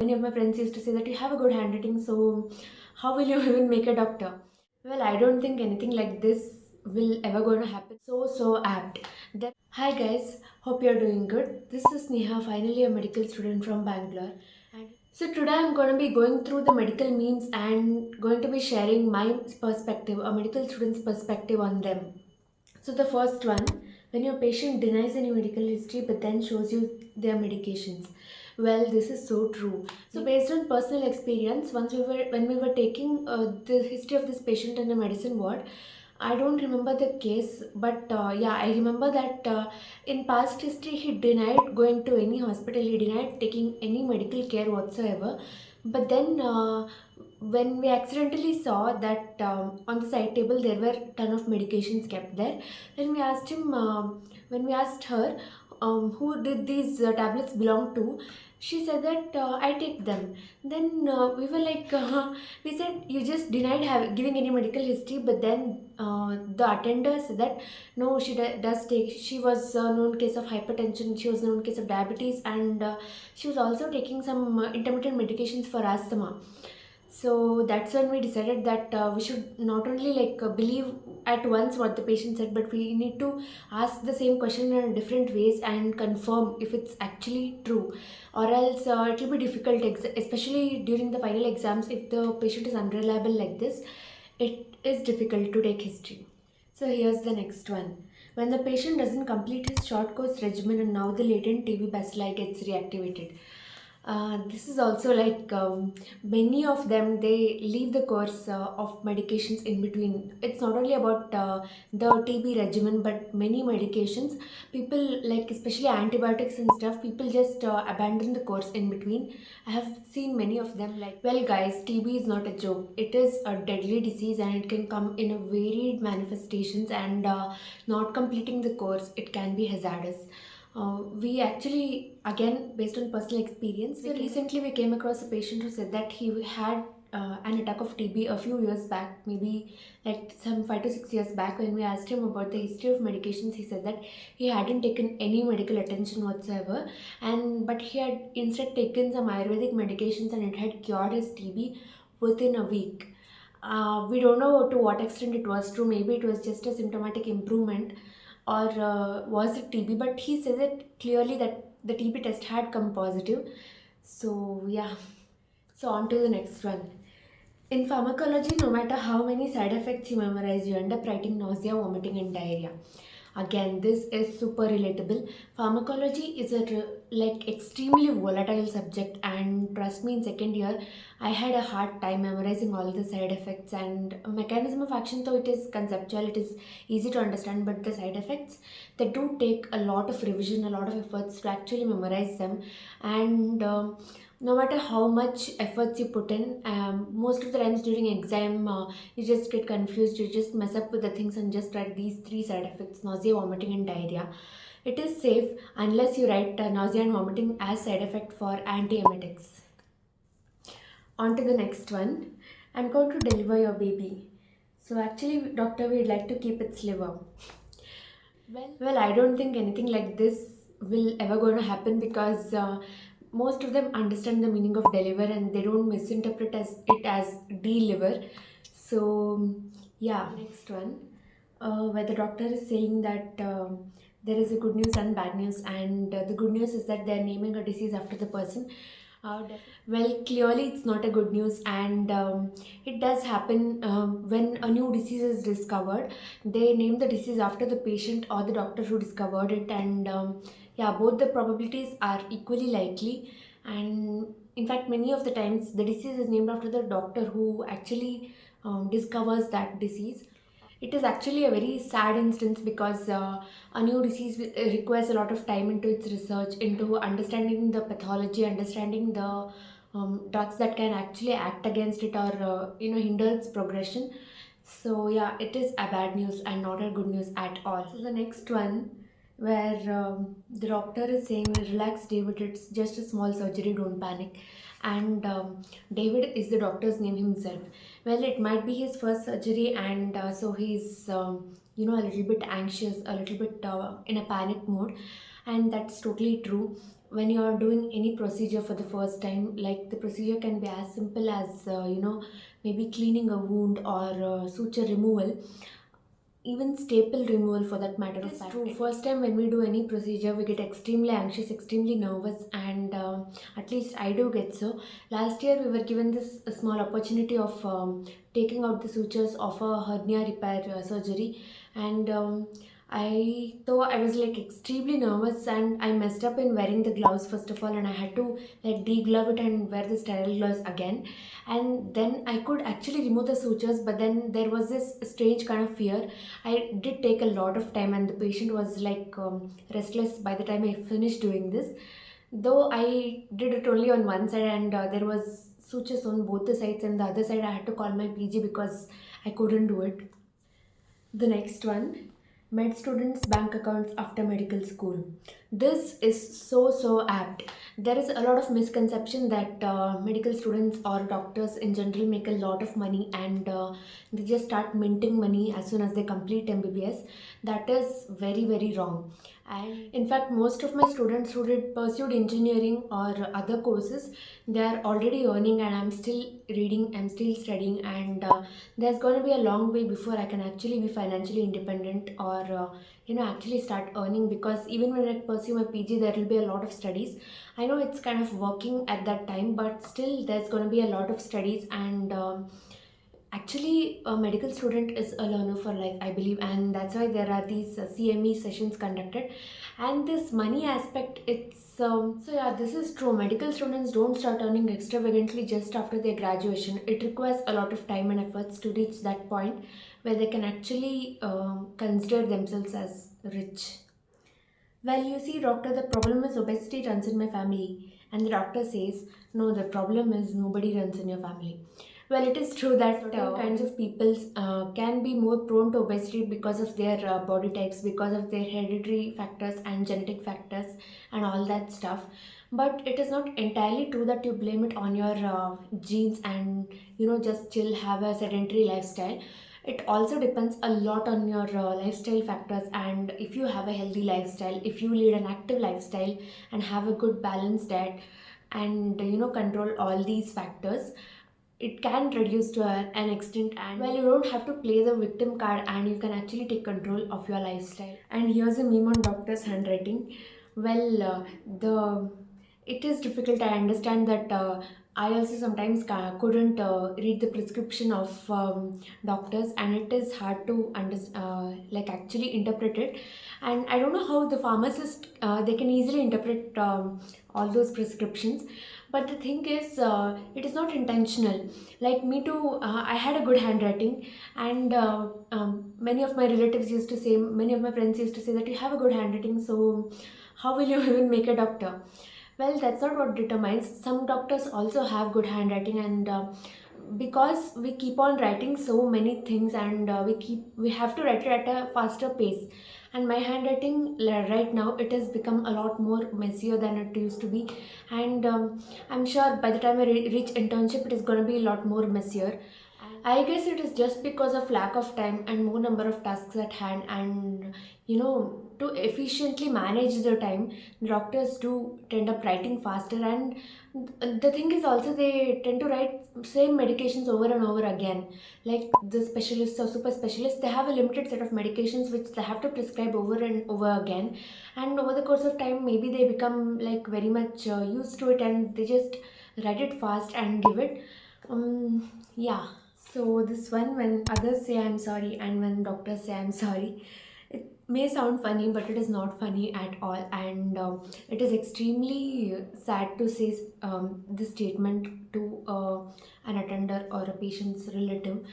Many of my friends used to say that you have a good handwriting, so how will you even make a doctor? Well, I don't think anything like this will ever going to happen. So apt. Hi guys, hope you're doing good. This is Sneha, finally a medical student from Bangalore. And so today I'm going to be going through the medical memes and going to be sharing my perspective, a medical student's perspective on them. So the first one, when your patient denies any medical history but then shows you their medications. Well, this is so true. So based on personal experience, once when we were taking the history of this patient in a medicine ward, I don't remember the case, but yeah, I remember that in past history he denied going to any hospital. He denied taking any medical care whatsoever. But then when we accidentally saw that on the side table there were ton of medications kept there, then we asked him, when we asked her who did these tablets belong to, she said that I take them. Then we were like, we said you just denied giving any medical history, but then the attender said that no, she does take. She was a known case of hypertension. She was a known case of diabetes, and she was also taking some intermittent medications for asthma. So that's when we decided that we should not only believe at once what the patient said, but we need to ask the same question in different ways and confirm if it's actually true, or else it will be difficult, especially during the final exams. If the patient is unreliable like this, it is difficult to take history. So here's the next one. When the patient doesn't complete his short course regimen and now the latent TB bacilli gets reactivated. This is also like many of them, they leave the course of medications in between. It's not only about the TB regimen, but many medications. People, like especially antibiotics and stuff, people just abandon the course in between. I have seen many of them like, well, guys, TB is not a joke. It is a deadly disease and it can come in a varied manifestations, and not completing the course, it can be hazardous. We actually, again, based on personal experience, so recently we came across a patient who said that he had an attack of TB a few years back, maybe like some 5 to 6 years back. When we asked him about the history of medications, he said that he hadn't taken any medical attention whatsoever, and but he had instead taken some Ayurvedic medications and it had cured his TB within a week. We don't know to what extent it was true. Maybe it was just a symptomatic improvement, or was it TB? But he says it clearly that the TB test had come positive. So yeah. So on to the next one. In pharmacology, no matter how many side effects you memorize, you end up writing nausea, vomiting, and diarrhea. Again, this is super relatable. Pharmacology is a like extremely volatile subject, and trust me, in second year, I had a hard time memorizing all the side effects and mechanism of action. Though it is conceptual, it is easy to understand, but the side effects, they do take a lot of revision, a lot of efforts to actually memorize them, and no matter how much efforts you put in, most of the times during exam, you just get confused, you just mess up with the things and just write these three side effects: nausea, vomiting, and diarrhea. It is safe unless you write nausea and vomiting as side effect for antiemetics. On to the next one. I'm going to deliver your baby. So actually, doctor, we'd like to keep its liver. Well, I don't think anything like this will ever going to happen, because most of them understand the meaning of deliver and they don't misinterpret it as deliver. So yeah, next one, where the doctor is saying that there is a good news and bad news, and the good news is that they're naming a disease after the person. Well, clearly it's not a good news, and it does happen when a new disease is discovered. They name the disease after the patient or the doctor who discovered it, and yeah, both the probabilities are equally likely. And in fact, many of the times the disease is named after the doctor who actually discovers that disease. It is actually a very sad instance, because a new disease requires a lot of time into its research, into understanding the pathology, understanding the drugs that can actually act against it, or hinder its progression. So yeah, it is a bad news and not a good news at all. So the next one, where the doctor is saying, relax David, it's just a small surgery, don't panic. And David is the doctor's name himself. Well, it might be his first surgery, and so he's a little bit anxious, a little bit in a panic mode, and that's totally true. when you're doing any procedure for the first time, like the procedure can be as simple as maybe cleaning a wound or suture removal, even staple removal for that matter of fact. True. First time when we do any procedure, we get extremely anxious, extremely nervous, and at least I do get so. Last year, we were given this small opportunity of taking out the sutures of a hernia repair surgery, and though I was like extremely nervous, and I messed up in wearing the gloves first of all, and I had to like deglove it and wear the sterile gloves again, and then I could actually remove the sutures, but then there was this strange kind of fear. I did take a lot of time, and the patient was like restless by the time I finished doing this. Though I did it only on one side, and there was sutures on both the sides, and the other side I had to call my PG because I couldn't do it. The next one, med students' bank accounts after medical school. This is so apt. There is a lot of misconception that medical students or doctors in general make a lot of money, and they just start minting money as soon as they complete MBBS. That is very wrong. And in fact, most of my students who did pursued engineering or other courses, they are already earning, and I'm still reading, I'm still studying, and there's going to be a long way before I can actually be financially independent or actually start earning, because even when I pursue my PG, there will be a lot of studies. I know it's kind of working at that time, but still there's going to be a lot of studies, and actually, a medical student is a learner for life, I believe, and that's why there are these CME sessions conducted. And this money aspect, it's so yeah, this is true. Medical students don't start earning extravagantly just after their graduation. It requires a lot of time and efforts to reach that point where they can actually consider themselves as rich. Well, you see, doctor, the problem is obesity runs in my family. And the doctor says, no, the problem is nobody runs in your family. Well, it is true that certain kinds of people can be more prone to obesity because of their body types, because of their hereditary factors and genetic factors and all that stuff. But it is not entirely true that you blame it on your genes and, just chill, have a sedentary lifestyle. It also depends a lot on your lifestyle factors, and if you have a healthy lifestyle, if you lead an active lifestyle and have a good balanced diet, and control all these factors, it can reduce to an extent. And well, you don't have to play the victim card, and you can actually take control of your lifestyle. And here's a meme on doctor's handwriting. Well, the it is difficult. I understand that. I also sometimes couldn't read the prescription of doctors, and it is hard to like actually interpret it. And I don't know how the pharmacist they can easily interpret all those prescriptions. But the thing is, it is not intentional. Like me too, I had a good handwriting, and many of my relatives used to say, many of my friends used to say that you have a good handwriting, so how will you even make a doctor? Well, that's not what determines. Some doctors also have good handwriting, and because we keep on writing so many things, and we have to write it at a faster pace. And my handwriting right now, it has become a lot more messier than it used to be, and I'm sure by the time I reach internship, it is going to be a lot more messier. I guess it is just because of lack of time and more number of tasks at hand, and to efficiently manage the time, doctors do tend up writing faster. And the thing is also, they tend to write same medications over and over again. Like the specialists or super specialists, they have a limited set of medications which they have to prescribe over and over again, and over the course of time, maybe they become like very much used to it, and they just write it fast and give it. Yeah. So this one, when others say I'm sorry and when doctors say I'm sorry, it may sound funny, but it is not funny at all, and it is extremely sad to say this statement to an attender or a patient's relative,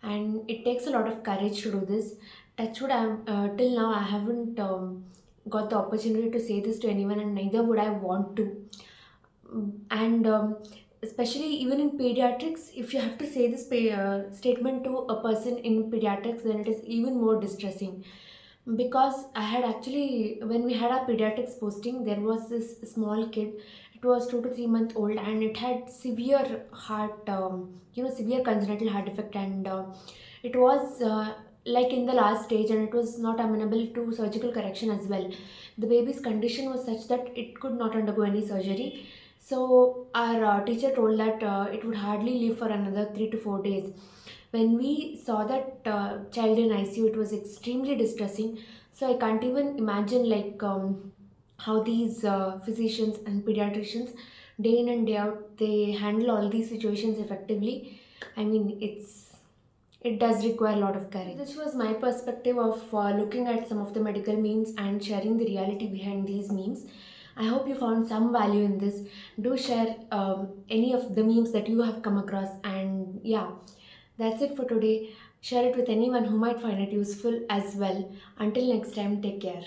and it takes a lot of courage to do this. Touchwood, till now I haven't got the opportunity to say this to anyone, and neither would I want to. And especially even in pediatrics, if you have to say this statement to a person in pediatrics, then it is even more distressing. Because I had actually, when we had our pediatrics posting, there was this small kid. It was 2 to 3 months old, and it had severe heart severe congenital heart defect, and it was like in the last stage, and it was not amenable to surgical correction as well. The baby's condition was such that it could not undergo any surgery. So our teacher told that it would hardly live for another 3 to 4 days. When we saw that child in ICU, it was extremely distressing. So I can't even imagine like how these physicians and pediatricians, day in and day out, they handle all these situations effectively. I mean, it does require a lot of courage. This was my perspective of looking at some of the medical memes and sharing the reality behind these memes. I hope you found some value in this. Do share any of the memes that you have come across. And yeah, that's it for today. Share it with anyone who might find it useful as well. Until next time, take care.